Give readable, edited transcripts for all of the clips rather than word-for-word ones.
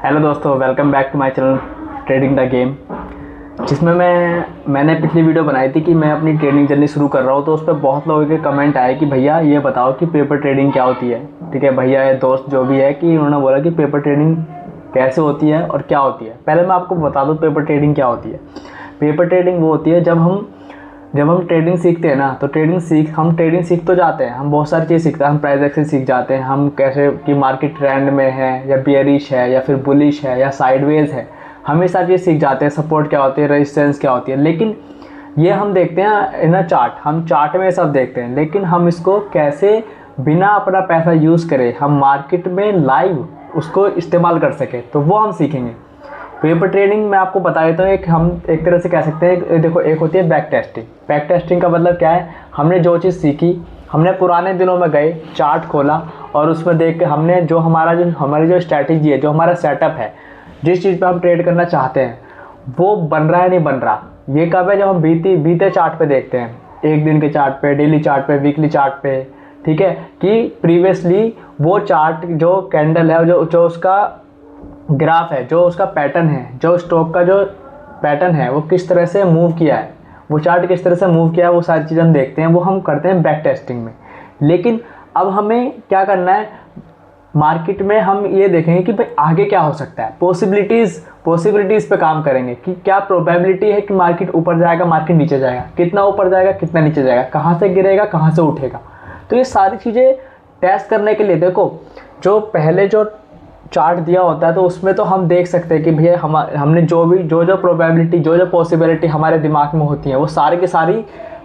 Hello दोस्तों, welcome back to my channel trading the game. जिसमें मैंने पिछली वीडियो बनाई थी कि मैं अपनी ट्रेडिंग जर्नी शुरू कर रहा हूँ। तो उस पर बहुत लोगों के कमेंट आए कि भैया ये बताओ कि पेपर ट्रेडिंग क्या होती है। ठीक है भैया, ये दोस्त जो भी है कि उन्होंने बोला कि पेपर ट्रेडिंग कैसे होती है और क्या होती है। पहले मैं आपको बता दूँ पेपर ट्रेडिंग क्या होती है। पेपर ट्रेडिंग वो होती है जब हम ट्रेडिंग सीखते हैं ना, तो हम ट्रेडिंग सीख तो जाते हैं, हम बहुत सारी चीज़ सीखते हैं। हम प्राइस एक्शन सीख जाते हैं, हम कैसे कि मार्केट ट्रेंड में है या बियरिश है या फिर बुलिश है या साइडवेज है, हम ये सारी चीज़ सीख जाते हैं। सपोर्ट क्या होती है, रेजिस्टेंस क्या होती है। लेकिन ये हम देखते हैं इन अ चार्ट, हम चार्ट में सब देखते हैं। लेकिन हम इसको कैसे बिना अपना पैसा यूज़ करे हम मार्केट में लाइव उसको इस्तेमाल कर सके, तो वो हम सीखेंगे। पेपर ट्रेडिंग में आपको बता देता हूँ, हम एक तरह से कह सकते हैं, देखो एक होती है बैक टेस्टिंग। बैक टेस्टिंग का मतलब क्या है, हमने जो चीज़ सीखी, हमने पुराने दिनों में गए, चार्ट खोला और उसमें देख के हमने हमारी जो स्ट्रैटेजी है, जो हमारा सेटअप है, जिस चीज़ पे हम ट्रेड करना चाहते हैं वो बन रहा है नहीं बन रहा। ये कब है, जब हम बीते चार्ट पे देखते हैं, एक दिन के चार्ट पे, डेली चार्ट पे, वीकली चार्ट पे। ठीक है कि प्रीवियसली वो चार्ट जो कैंडल है, जो उसका ग्राफ है, जो उसका पैटर्न है, जो स्टॉक का जो पैटर्न है वो किस तरह से मूव किया है, वो चार्ट किस तरह से मूव किया है, वो सारी चीज़ हम देखते हैं। वो हम करते हैं बैक टेस्टिंग में। लेकिन अब हमें क्या करना है, मार्केट में हम ये देखेंगे कि भाई आगे क्या हो सकता है। पॉसिबिलिटीज़ पे काम करेंगे कि क्या प्रोबेबिलिटी है कि मार्केट ऊपर जाएगा, मार्केट नीचे जाएगा, कितना ऊपर जाएगा, कितना नीचे जाएगा, कहाँ से गिरेगा, कहाँ से उठेगा। तो ये सारी चीज़ें टेस्ट करने के लिए देखो, जो पहले जो चार्ट दिया होता है तो उसमें तो हम देख सकते हैं कि भैया हमने जो प्रोबेबिलिटी, जो पॉसिबिलिटी हमारे दिमाग में होती हैं वो सारी की सारी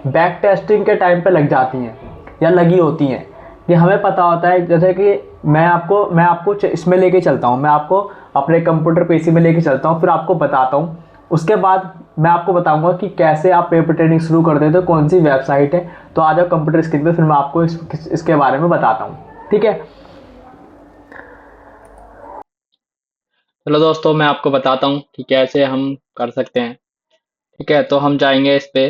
बैक टेस्टिंग के टाइम पे लग जाती हैं या लगी होती हैं। कि हमें पता होता है, जैसे कि मैं आपको इसमें लेके चलता हूँ, मैं आपको अपने कंप्यूटर पीसी में लेके चलता हूँ, फिर आपको बताता हूँ। उसके बाद मैं आपको बताऊँगा कि कैसे आप पेपर ट्रेडिंग शुरू कर देते हो, कौन सी वेबसाइट है। तो आ जाओ कंप्यूटर स्क्रीन पर, फिर मैं आपको इसके बारे में बताता हूँ। ठीक है, चलो दोस्तों, मैं आपको बताता हूँ कि कैसे हम कर सकते हैं। ठीक है, तो हम जाएंगे इस पे।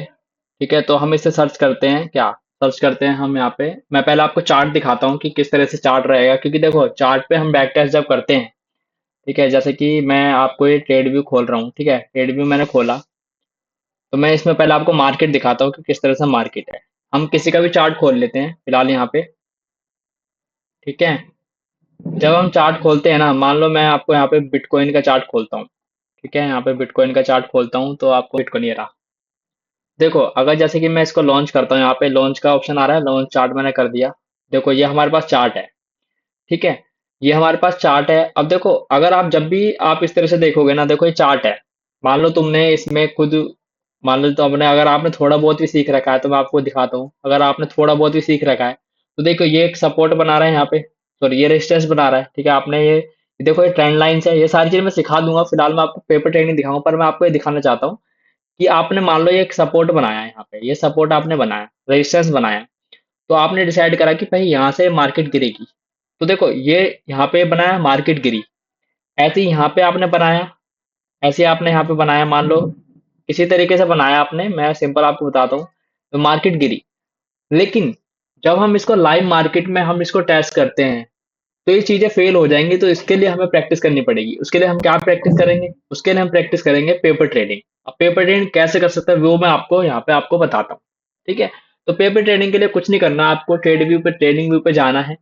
ठीक है, तो हम इसे सर्च करते हैं। क्या सर्च करते हैं हम यहाँ पे? मैं पहले आपको चार्ट दिखाता हूँ कि किस तरह से चार्ट रहेगा, क्योंकि देखो चार्ट पे हम बैक टेस्ट जब करते हैं। ठीक है, जैसे कि मैं आपको ये ट्रेड व्यू खोल रहा हूँ। ठीक है, ट्रेड व्यू मैंने खोला, तो मैं इसमें पहले आपको मार्केट दिखाता हूँ कि किस तरह से मार्केट है। हम किसी का भी चार्ट खोल लेते हैं फिलहाल यहाँ पे। ठीक है, जब हम चार्ट खोलते हैं ना, मान लो मैं आपको यहाँ पे बिटकॉइन का चार्ट खोलता हूँ। ठीक है, यहाँ पे बिटकॉइन का चार्ट खोलता हूँ तो आपको बिटकॉइन ये रहा। देखो, अगर जैसे कि मैं इसको लॉन्च करता हूँ, यहाँ पे लॉन्च का ऑप्शन आ रहा है, लॉन्च चार्ट मैंने कर दिया। देखो ये हमारे पास चार्ट है। ठीक है, ये हमारे पास चार्ट है। अब देखो, अगर आप जब भी आप इस तरह से देखोगे ना, देखो ये चार्ट है। मान लो तुमने इसमें खुद, मान लो तो अपने, अगर आपने थोड़ा बहुत भी सीख रखा है तो मैं आपको दिखाता हूँ। अगर आपने थोड़ा बहुत भी सीख रखा है तो देखो ये एक सपोर्ट बना रहा है यहाँ पे, सॉरी ये रेजिस्टेंस बना रहा है। ठीक है, आपने ये देखो, ये ट्रेंड लाइन्स है, ये सारी चीजें मैं सिखा दूंगा। फिलहाल मैं आपको पेपर ट्रेडिंग दिखाऊंगा, पर मैं आपको ये दिखाना चाहता हूँ कि आपने मान लो ये एक सपोर्ट बनाया है, यहाँ पे ये सपोर्ट आपने बनाया, रेजिस्टेंस बनाया, तो आपने डिसाइड करा कि भाई यहाँ से मार्केट गिरेगी। तो देखो ये यहाँ पे बनाया, मार्केट गिरी। ऐसे ही यहाँ पे आपने बनाया, ऐसे आपने यहाँ पे बनाया, मान लो इसी तरीके से बनाया आपने। मैं सिंपल आपको बताता हूँ, तो मार्केट गिरी। लेकिन जब हम इसको लाइव मार्केट में हम इसको टेस्ट करते हैं तो ये चीजें फेल हो जाएंगी। तो इसके लिए हमें प्रैक्टिस करनी पड़ेगी। उसके लिए हम क्या प्रैक्टिस करेंगे? उसके लिए हम प्रैक्टिस करेंगे पेपर ट्रेडिंग। अब पेपर ट्रेडिंग कैसे कर सकते हैं वो मैं आपको यहाँ पे आपको बताता हूँ। ठीक है, तो पेपर ट्रेडिंग के लिए कुछ नहीं करना, आपको ट्रेडिंग व्यू पे जाना है।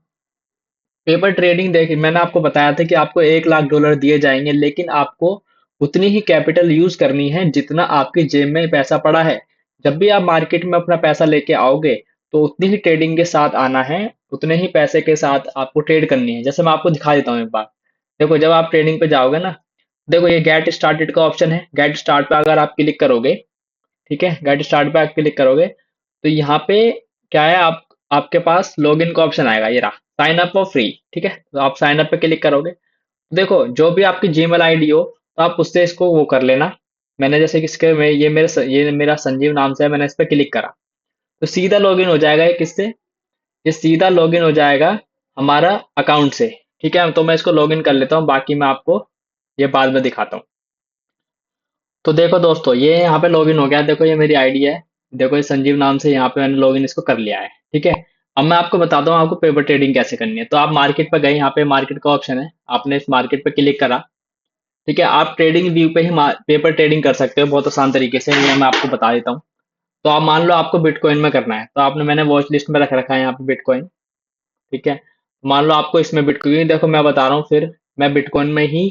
पेपर ट्रेडिंग देखिए, मैंने आपको बताया था कि आपको $1 लाख दिए जाएंगे, लेकिन आपको उतनी ही कैपिटल यूज करनी है जितना आपकी जेब में पैसा पड़ा है। जब भी आप मार्केट में अपना पैसा लेके आओगे तो उतनी ही ट्रेडिंग के साथ आना है, उतने ही पैसे के साथ आपको ट्रेड करनी है। जैसे मैं आपको दिखा देता हूँ एक बार। देखो जब आप ट्रेडिंग पे जाओगे ना, देखो ये गेट स्टार्टेड का ऑप्शन है। गेट स्टार्ट पे अगर आप क्लिक करोगे, ठीक है, गेट स्टार्ट पे आप क्लिक करोगे तो यहाँ पे क्या है, आपके पास लॉगिन का ऑप्शन आएगा, ये रहा, साइन अप फॉर फ्री। ठीक है, तो आप साइन अप पे क्लिक करोगे। देखो जो भी आपकी जीमेल आईडी हो तो आप उससे इसको वो कर लेना। मैंने जैसे कि इसके में ये मेरा संजीव नाम से है, मैंने इस पे क्लिक करा तो सीधा लॉगिन हो जाएगा। ये किससे? ये सीधा लॉगिन हो जाएगा हमारा अकाउंट से। ठीक है, तो मैं इसको लॉगिन कर लेता हूँ, बाकी मैं आपको ये बाद में दिखाता हूँ। तो देखो दोस्तों, ये यहाँ पे लॉगिन हो गया। देखो ये मेरी आईडी है, देखो ये संजीव नाम से यहाँ पे मैंने लॉगिन इसको कर लिया है। ठीक है, अब मैं आपको बताता हूँ आपको पेपर ट्रेडिंग कैसे करनी है। तो आप मार्केट पर गए, यहाँ पे मार्केट का ऑप्शन है, आपने इस मार्केट पे क्लिक करा। ठीक है, आप ट्रेडिंग व्यू पे ही पेपर ट्रेडिंग कर सकते हो बहुत आसान तरीके से, ये मैं आपको बता देता हूँ। तो आप मान लो आपको बिटकॉइन में करना है, तो आपने मैंने वॉच लिस्ट में रख रखा है यहाँ पे बिटकॉइन। ठीक है, मान लो आपको इसमें बिटकॉइन, देखो मैं बता रहा हूँ, फिर मैं बिटकॉइन में ही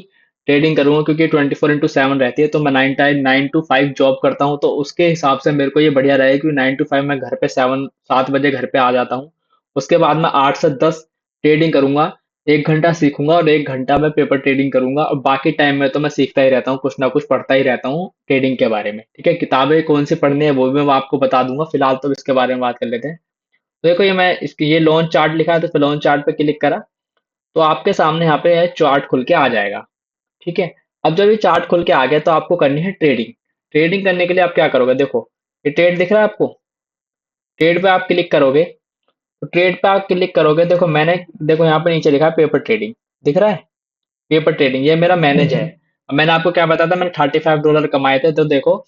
ट्रेडिंग करूंगा क्योंकि 24/7 रहती है। तो मैं 9 to 5 जॉब करता हूँ, तो उसके हिसाब से मेरे को ये बढ़िया रहेगा कि 9 to 5 मैं घर पे 7 बजे घर पे आ जाता हूँ। उसके बाद मैं 8 से 10 ट्रेडिंग करूंगा, 1 घंटा सीखूंगा और 1 घंटा मैं पेपर ट्रेडिंग करूंगा, और बाकी टाइम में तो मैं सीखता ही रहता हूँ, कुछ ना कुछ पढ़ता ही रहता हूँ ट्रेडिंग के बारे में। ठीक है, किताबें कौन सी पढ़नी है वो भी मैं आपको बता दूंगा, फिलहाल तो इसके बारे में बात कर लेते हैं। तो देखो, ये लोन चार्ट लिखा है, तो लोन चार्ट पे क्लिक करा, तो आपके सामने यहाँ पे चार्ट खुल के आ जाएगा। ठीक है, अब जब ये चार्ट खुल के आ गया तो आपको करनी है ट्रेडिंग। ट्रेडिंग करने के लिए आप क्या करोगे, देखो ये ट्रेड दिख रहा है आपको, ट्रेड पे आप क्लिक करोगे। तो ट्रेड पे आप क्लिक करोगे, देखो मैंने, देखो यहाँ पे नीचे लिखा है पेपर ट्रेडिंग, दिख रहा है, पेपर ट्रेडिंग, ये मेरा मैनेज है। अब मैंने आपको क्या बताया था, मैंने $35 कमाए थे, तो देखो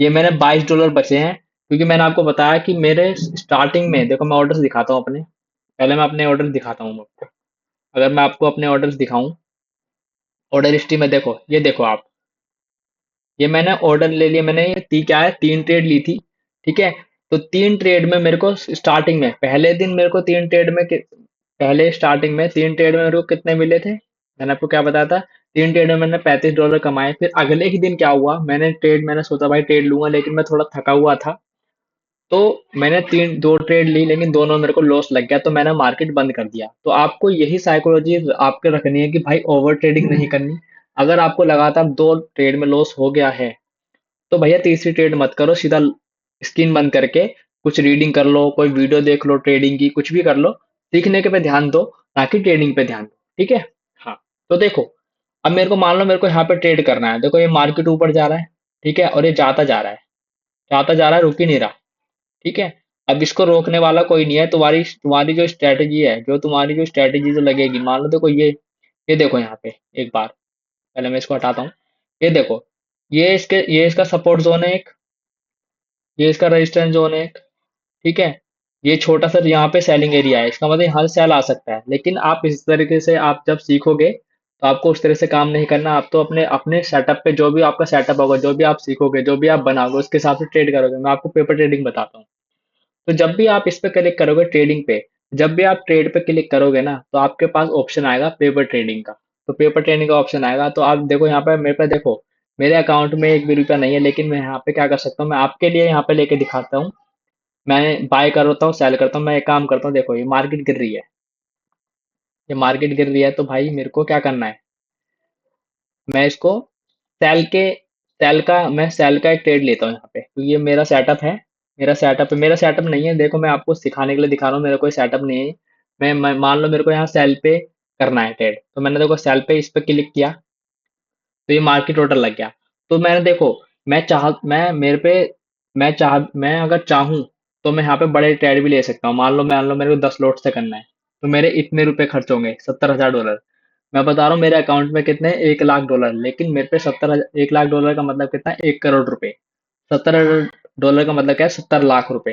ये मैंने $22 बचे हैं, क्योंकि मैंने आपको बताया कि मेरे स्टार्टिंग में, देखो मैं ऑर्डर्स दिखाता हूँ अपने, पहले मैं अपने ऑर्डर दिखाता हूँ आपको। अगर मैं आपको अपने ऑर्डर्स दिखाऊं, ऑर्डर हिस्ट्री में देखो, ये देखो आप, ये मैंने ऑर्डर ले लिया, मैंने ये क्या है, 3 ट्रेड ली थी। ठीक है, तो 3 ट्रेड में मेरे को स्टार्टिंग में पहले दिन मेरे को 3 ट्रेड में पहले स्टार्टिंग में 3 ट्रेड में मेरे को कितने मिले थे, मैंने आपको क्या बताया था, 3 ट्रेड में मैंने $35 कमाए। फिर अगले ही दिन क्या हुआ, मैंने सोचा भाई ट्रेड लूंगा, लेकिन मैं थोड़ा थका हुआ था, तो मैंने 2 ट्रेड ली, लेकिन दोनों मेरे को लॉस लग गया, तो मैंने मार्केट बंद कर दिया। तो आपको यही साइकोलॉजी आपके रखनी है कि भाई ओवर ट्रेडिंग नहीं करनी। अगर आपको लगातार 2 ट्रेड में लॉस हो गया है, तो भैया तीसरी ट्रेड मत करो, सीधा स्क्रीन बंद करके कुछ रीडिंग कर लो, कोई वीडियो देख लो ट्रेडिंग की, कुछ भी कर लो, सीखने के पे ध्यान दो, ना कि ट्रेडिंग पे ध्यान दो। ठीक है, हाँ। तो देखो, अब मेरे को मान लो मेरे को यहाँ पे ट्रेड करना है, देखो ये मार्केट ऊपर जा रहा है, ठीक है, और ये जाता जा रहा है, जाता जा रहा है, रुक ही नहीं रहा। ठीक है, अब इसको रोकने वाला कोई नहीं है, तुम्हारी तुम्हारी जो स्ट्रेटेजी है, जो स्ट्रेटेजी जो लगेगी, मान लो देखो ये देखो यहाँ पे, एक बार पहले मैं इसको हटाता हूँ। ये देखो, ये इसका सपोर्ट जोन है एक, ये इसका रेजिस्टेंस जोन है एक। ठीक है, ये छोटा सा यहाँ पे सेलिंग एरिया है, इसका मतलब यहाँ से सेल आ सकता है, लेकिन आप इस तरीके से आप जब सीखोगे तो आपको उस तरह से काम नहीं करना। आप तो अपने अपने सेटअप पे, जो भी आपका सेटअप होगा, जो भी आप सीखोगे, जो भी आप बनाओगे, उसके हिसाब से ट्रेड करोगे। मैं आपको पेपर ट्रेडिंग बताता हूँ। तो जब भी आप इस पे क्लिक करोगे ट्रेडिंग पे, जब भी आप ट्रेड पे क्लिक करोगे ना, तो आपके पास ऑप्शन आएगा पेपर ट्रेडिंग का। तो पेपर ट्रेडिंग का ऑप्शन आएगा, तो आप देखो यहाँ पे मेरे पे, देखो मेरे अकाउंट में एक भी रुपया नहीं है, लेकिन मैं यहाँ पे क्या कर सकता हूँ, मैं आपके लिए यहाँ पे लेके दिखाता हूँ। मैं बाय करता हूँ, सेल करता हूँ, मैं एक काम करता हूँ, देखो ये मार्केट गिर रही है, ये मार्केट गिर रही है, तो भाई मेरे को क्या करना है, मैं इसको सेल के मैं सेल का एक ट्रेड लेता हूँ यहाँ पे, क्योंकि ये मेरा सेटअप है। मेरा सेटअप नहीं है, देखो मैं आपको सिखाने के लिए दिखा रहा हूँ, मेरा कोई सेटअप नहीं है। मैं मान लो मेरे को यहाँ सेल पे करना है ट्रेड, तो मैंने देखो सेल पे इस पे क्लिक किया, तो ये मार्केट ऑर्डर लग गया। तो मैंने देखो, मैं मेरे पे, मैं अगर चाहूँ तो मैं यहाँ पे बड़े ट्रेड भी ले सकता हूँ। मान लो मेरे को 10 लॉट से करना है, तो मेरे इतने रुपए खर्च होंगे, $70,000। मैं बता रहा हूँ मेरे अकाउंट में कितने, $1 लाख, लेकिन मेरे पे 1 लाख डॉलर का मतलब कितना है, 1 करोड़ रुपए। $70 का मतलब क्या है, 70 लाख रुपए।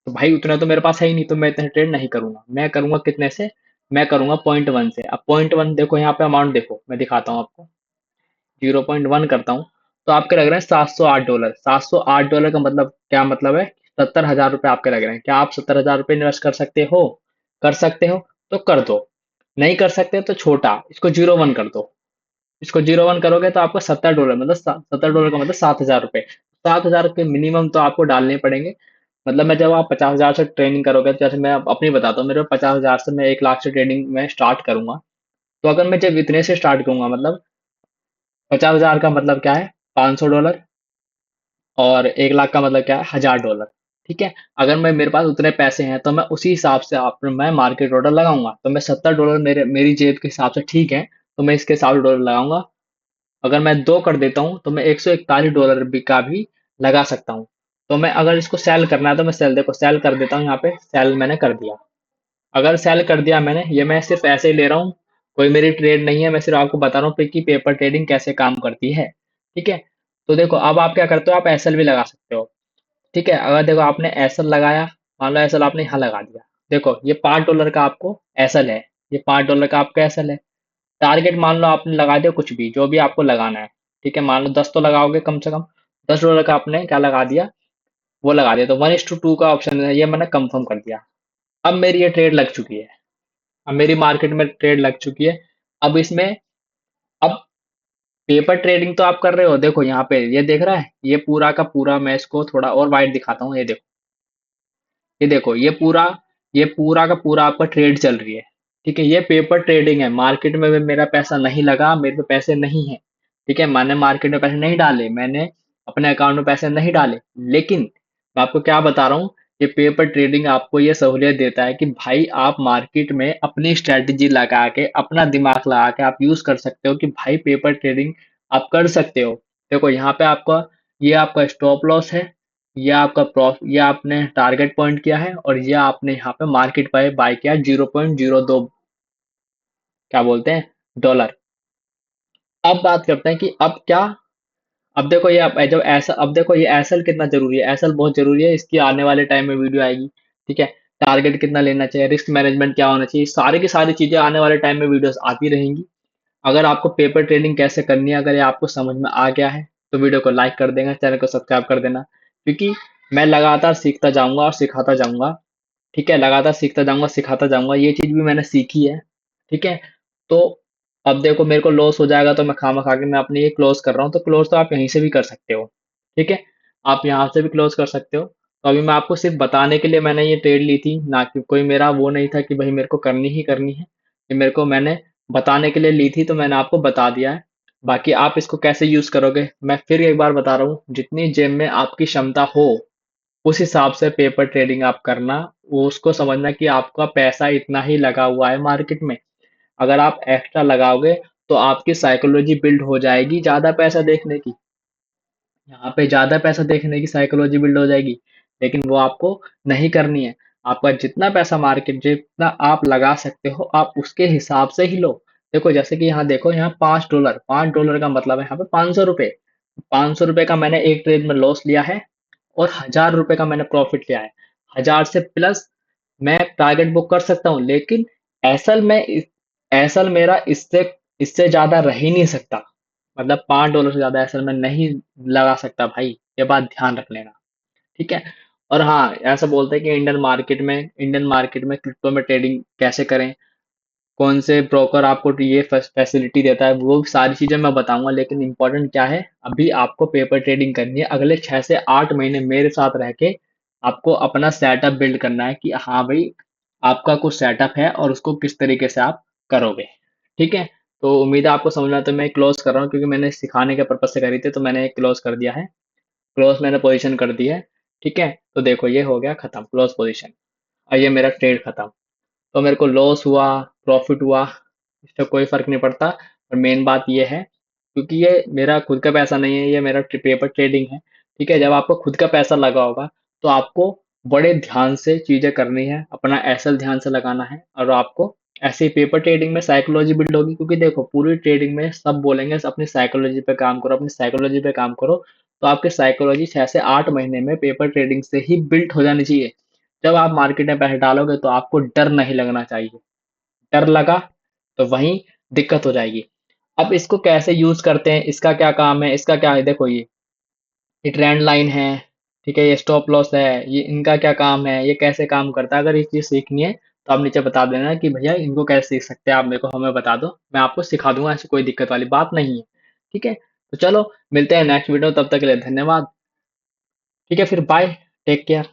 तो भाई उतना तो मेरे पास है ही नहीं, तो मैं इतने ट्रेड नहीं करूंगा। मैं करूंगा कितने से, मैं करूंगा .1 से। अब .1 देखो यहाँ पे अमाउंट देखो, मैं दिखाता हूँ आपको, 0.1 करता हूँ, तो आपके लग रहे हैं $708। $708 का मतलब क्या मतलब है, 70,000 रुपये आपके लग रहे हैं। क्या आप 70,000 रुपये इन्वेस्ट कर सकते हो, कर सकते हो तो कर दो, नहीं कर सकते तो छोटा, इसको 0.1 कर दो। इसको 0.1 करोगे तो आपको $70, मतलब $70 का मतलब 7,000 रुपये। 7,000 के मिनिमम तो आपको डालने पड़ेंगे। मतलब मैं, जब आप 50,000 से ट्रेनिंग करोगे, तो जैसे मैं अपनी बताता हूँ, मेरे 50,000 से मैं 1 लाख से ट्रेडिंग में स्टार्ट करूंगा। तो अगर मैं जब इतने से स्टार्ट करूंगा, मतलब 50,000 का मतलब क्या है, $500, और 1 लाख का मतलब क्या है, $1,000। ठीक है, अगर मेरे पास उतने पैसे हैं, तो मैं उसी हिसाब से मैं मार्केट ऑर्डर लगाऊंगा। तो मैं $70 मेरी जेब के हिसाब से ठीक है, तो मैं इसके हिसाब से डॉलर लगाऊंगा। अगर मैं 2 कर देता हूँ, तो मैं $141 भी का भी लगा सकता हूँ। तो मैं, अगर इसको सेल करना है, तो मैं सेल कर देता हूँ, यहाँ पे सेल मैंने कर दिया। अगर सेल कर दिया मैंने, ये मैं सिर्फ ऐसे ही ले रहा हूँ, कोई मेरी ट्रेड नहीं है, मैं सिर्फ आपको बता रहा हूँ कि पेपर ट्रेडिंग कैसे काम करती है। ठीक है, तो देखो अब आप क्या करते हो, आप एसएल भी लगा सकते हो। ठीक है, अगर देखो आपने एसएल लगाया, मान लो एसएल आपने यहाँ लगा दिया, देखो ये $5 का आपको एसएल है, ये $5 का आपका एसएल है। टारगेट मान लो आपने लगा दिया कुछ भी, जो भी आपको लगाना है, ठीक है, मान लो 10 तो लगाओगे कम से कम, $10 का आपने क्या लगा दिया, वो लगा दिया, तो 1:2 का ऑप्शन है, ये मैंने कंफर्म कर दिया। अब मेरी ये ट्रेड लग चुकी है, अब मेरी मार्केट में ट्रेड लग चुकी है। अब इसमें, अब पेपर ट्रेडिंग तो आप कर रहे हो, देखो यहाँ पे ये देख रहा है, ये पूरा का पूरा, मैं इसको थोड़ा और वाइड दिखाता हूँ, ये देखो, ये देखो, ये पूरा का पूरा आपका ट्रेड चल रही है, ठीक है, ये पेपर ट्रेडिंग है, मार्केट में भी मेरा पैसा नहीं लगा, मेरे पे पैसे नहीं है, ठीक है, मैंने मार्केट में पैसे नहीं डाले, मैंने अपने अकाउंट में पैसे नहीं डाले, लेकिन मैं आपको क्या बता रहा हूँ, ये पेपर ट्रेडिंग आपको ये सहूलियत देता है कि भाई आप मार्केट में अपनी स्ट्रेटजी लगा के, अपना दिमाग लगा के आप यूज कर सकते हो कि भाई पेपर ट्रेडिंग आप कर सकते हो। देखो यहाँ पे आपका, ये आपका स्टॉप लॉस है, ये आपने टारगेट पॉइंट किया है, और ये आपने यहाँ पे मार्केट पे बाय किया 0.02, क्या बोलते हैं, डॉलर। अब बात करते हैं कि अब क्या, अब देखो ये, अब जब ऐसा, अब देखो ये एसएल कितना जरूरी है, एसएल बहुत जरूरी है, इसकी आने वाले टाइम में वीडियो आएगी, ठीक है, टारगेट कितना लेना चाहिए, रिस्क मैनेजमेंट क्या होना चाहिए, सारी की सारी चीजें आने वाले टाइम में वीडियोस आती रहेंगी। अगर आपको पेपर ट्रेडिंग कैसे करनी है, अगर ये आपको समझ में आ गया है, तो वीडियो को लाइक कर देना, चैनल को सब्सक्राइब कर देना, क्योंकि मैं लगातार सीखता जाऊंगा और सिखाता जाऊंगा, ठीक है, लगातार सीखता जाऊंगा, सिखाता जाऊंगा, ये चीज भी मैंने सीखी है, ठीक है। तो अब देखो मेरे को लॉस हो जाएगा, तो मैं खामा खा के मैं अपनी ये क्लोज कर रहा हूँ, तो क्लोज तो आप यहीं से भी कर सकते हो, ठीक है, आप यहाँ से भी क्लोज कर सकते हो। तो अभी मैं आपको सिर्फ बताने के लिए मैंने ये ट्रेड ली थी, ना कि कोई मेरा वो नहीं था कि भाई मेरे को करनी ही करनी है, ये मेरे को, मैंने बताने के लिए ली थी, तो मैंने आपको बता दिया है। बाकी आप इसको कैसे यूज करोगे, मैं फिर एक बार बता रहा हूँ, जितनी जेब में आपकी क्षमता हो उस हिसाब से पेपर ट्रेडिंग आप करना, वो उसको समझना कि आपका पैसा इतना ही लगा हुआ है मार्केट में, अगर आप एक्स्ट्रा लगाओगे तो आपकी साइकोलॉजी बिल्ड हो जाएगी ज्यादा पैसा देखने की, यहाँ पे ज्यादा पैसा देखने की साइकोलॉजी बिल्ड हो जाएगी, लेकिन वो आपको नहीं करनी है। आपका जितना पैसा मार्केट, जितना आप लगा सकते हो आप उसके हिसाब से ही लो। देखो जैसे कि यहाँ देखो, यहाँ $5, $5 का मतलब है यहाँ पे ₹500, ₹500 का मैंने एक ट्रेड में लॉस लिया है, और ₹1000 का मैंने प्रॉफिट लिया है, 1000 से प्लस मैं टारगेट बुक कर सकता हूँ, लेकिन एसल में एसल मेरा इससे इससे ज्यादा रह ही नहीं सकता, मतलब $5 से ज्यादा एसल में नहीं लगा सकता भाई, ये बात ध्यान रख लेना, ठीक है। और हाँ, ऐसा बोलते हैं कि इंडियन मार्केट में क्रिप्टो में ट्रेडिंग कैसे करें, कौन से ब्रोकर आपको ये फैसिलिटी देता है, वो सारी चीजें मैं बताऊंगा, लेकिन इंपॉर्टेंट क्या है, अभी आपको पेपर ट्रेडिंग करनी है, अगले 6 से 8 महीने मेरे साथ रह के आपको अपना सेटअप बिल्ड करना है कि हाँ भाई आपका कुछ सेटअप है और उसको किस तरीके से आप करोगे, ठीक है। तो उम्मीद है आपको समझ में आया, तो मैं क्लोज कर रहा हूँ क्योंकि मैंने सिखाने के पर्पज से करी थी, तो मैंने क्लोज कर दिया है, क्लोज मैंने पोजीशन कर दी है, ठीक है। तो देखो ये हो गया खत्म, क्लोज पोजीशन, और ये मेरा ट्रेड खत्म। तो मेरे को लॉस हुआ, प्रॉफिट हुआ, इससे कोई फर्क नहीं पड़ता, और मेन बात ये है, क्योंकि ये मेरा खुद का पैसा नहीं है, ये मेरा पेपर ट्रेडिंग है, ठीक है। जब आपको खुद का पैसा लगा होगा तो आपको बड़े ध्यान से चीजें करनी है, अपना एसल ध्यान से लगाना है, और आपको ऐसे ही पेपर ट्रेडिंग में साइकोलॉजी बिल्ड होगी, क्योंकि देखो पूरी ट्रेडिंग में सब बोलेंगे अपनी साइकोलॉजी पे काम करो, अपनी साइकोलॉजी पे काम करो, तो आपकी साइकोलॉजी 6 से 8 महीने में पेपर ट्रेडिंग से ही बिल्ड हो जानी चाहिए। जब आप मार्केट में पैसे डालोगे तो आपको डर नहीं लगना चाहिए, डर लगा तो वहीं दिक्कत हो जाएगी। अब इसको कैसे यूज करते हैं, इसका क्या काम है, इसका क्या है, देखो ये ट्रेंड लाइन है, ठीक है, ये स्टॉप लॉस है, ये इनका क्या काम है, ये कैसे काम करता है, अगर ये चीज सीखनी है तो आप नीचे बता देना कि भैया इनको कैसे सीख सकते हैं, आप मेरे को हमें बता दो, मैं आपको सिखा दूंगा, ऐसी कोई दिक्कत वाली बात नहीं है, ठीक है। तो चलो मिलते हैं नेक्स्ट वीडियो, तब तक के लिए धन्यवाद, ठीक है, फिर बाय, टेक केयर।